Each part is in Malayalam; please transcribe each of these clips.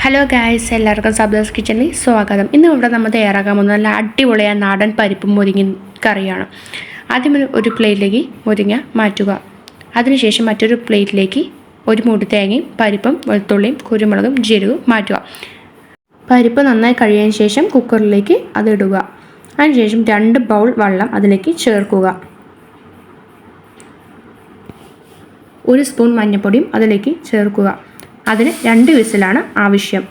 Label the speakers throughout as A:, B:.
A: ഹലോ ഗായ്സ്, എല്ലാവർക്കും സബ്ദാസ് കിച്ചണിൽ സ്വാഗതം. ഇന്ന് ഇവിടെ നമ്മൾ തയ്യാറാക്കാൻ പോകുന്ന നല്ല അടിപൊളിയായ നാടൻ പരിപ്പും മുരിങ്ങ കറിയാണ്. ആദ്യം ഒരു പ്ലേറ്റിലേക്ക് മുരിങ്ങ മാറ്റുക. അതിനുശേഷം മറ്റൊരു പ്ലേറ്റിലേക്ക് ഒരു മൂടി തേങ്ങയും പരിപ്പും വെളുത്തുള്ളിയും കുരുമുളകും ജീരകവും മാറ്റുക. പരിപ്പ് നന്നായി കഴിയാൻ ശേഷം കുക്കറിലേക്ക് അതിടുക. അതിനുശേഷം 2 ബൗൾ വെള്ളം അതിലേക്ക് ചേർക്കുക. 1 സ്പൂൺ മഞ്ഞൾപ്പൊടിയും അതിലേക്ക് ചേർക്കുക. അതിന് 2 വിസിലാണ് ആവശ്യം.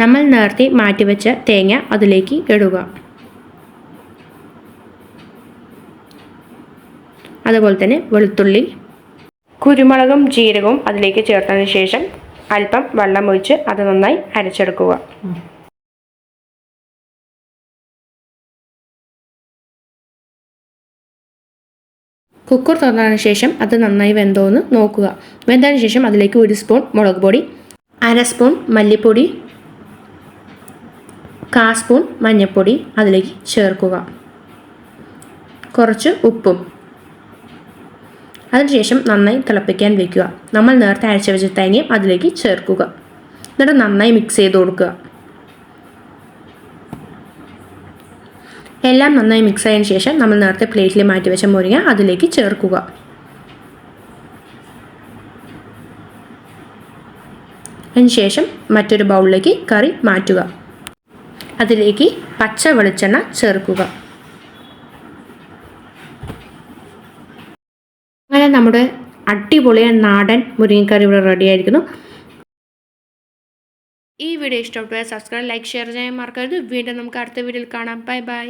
A: നമ്മൾ നേരത്തെ മാറ്റിവെച്ച തേങ്ങ അതിലേക്ക് ഇടുക. അതുപോലെ തന്നെ വെളുത്തുള്ളി, കുരുമുളകും ജീരകവും അതിലേക്ക് ചേർത്തതിന് ശേഷം അല്പം വെള്ളം ഒഴിച്ച് അത് നന്നായി അരച്ചെടുക്കുക. കുക്കർ തുറന്നതിന് ശേഷം അത് നന്നായി വെന്തോന്ന് നോക്കുക. വെന്തതിന് ശേഷം അതിലേക്ക് 1 സ്പൂൺ മുളക് പൊടി, 1/2 സ്പൂൺ മല്ലിപ്പൊടി, 1/4 സ്പൂൺ മഞ്ഞൾപ്പൊടി അതിലേക്ക് ചേർക്കുക. കുറച്ച് ഉപ്പും. അതിനുശേഷം നന്നായി തിളപ്പിക്കാൻ വയ്ക്കുക. നമ്മൾ നേരത്തെ അരച്ച് വെച്ച തേങ്ങയും അതിലേക്ക് ചേർക്കുക. എന്നിട്ട് നന്നായി മിക്സ് ചെയ്ത് കൊടുക്കുക. എല്ലാം നന്നായി മിക്സ് ആയതിനു ശേഷം നമ്മൾ നേരത്തെ പ്ലേറ്റിൽ മാറ്റി വെച്ച മുരിങ്ങ അതിലേക്ക് ചേർക്കുക. അതിനുശേഷം മറ്റൊരു ബൗളിലേക്ക് കറി മാറ്റുക. അതിലേക്ക് പച്ച വെളിച്ചെണ്ണ ചേർക്കുക. അങ്ങനെ നമ്മുടെ അടിപൊളിയായ നാടൻ മുരിങ്ങക്കറി ഇവിടെ റെഡി ആയിരിക്കുന്നു. ഈ വീഡിയോ ഇഷ്ടപ്പെട്ടു സബ്സ്ക്രൈബ്, ലൈക്ക്, ഷെയർ ചെയ്യാൻ മറക്കരുത്. വീണ്ടും നമുക്ക് അടുത്ത വീഡിയോയിൽ കാണാം. Bye bye.